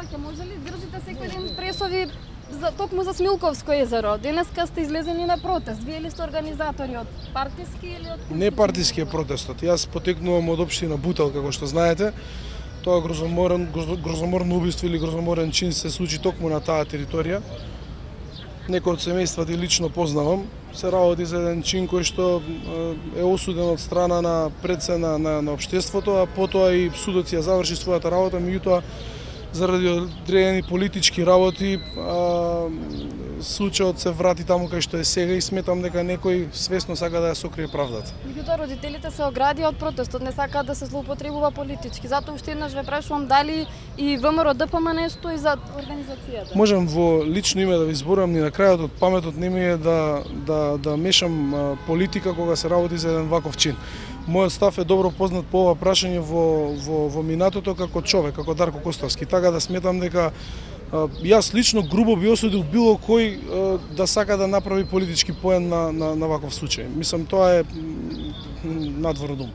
Ќе може ли држите секој ден пресови токму за Смилковско езеро? Денеска сте излезени на протест. Вие ли сте организатори од партиски или од Не партиски е протестот. Јас потекнувам од општина Бутел, како што знаете. Тоа грозоморно убиство или грозоморен чин се случи токму на таа територија. Некој од семејствата лично познавам. Се работи за еден чин кој што е осуден од страна на председна на општеството, а потоа и судот ја заврши својата работа, меѓутоа заради одредени политички работи случајот се врати таму кај што е сега и сметам дека некој свесно сака да ја сокрие правдата. Меѓутоа родителите се оградија од протестот, не сакаат да се злоупотребува политички. Затоа уште еднаш ве прашувам дали и ВМРО ДПМН стои за организацијата. Можам во лично име да ви зборувам, ни на крајот од паметот не ми е да мешам политика кога се работи за еден ваков чин. Мојот став е добро познат по ова прашање во минатото како човек, како Дарко Костовски. Така да сметам дека јас лично грубо би осудил било кој да сака да направи политички поен на ваков случај. Мислам, тоа е надвор од ум.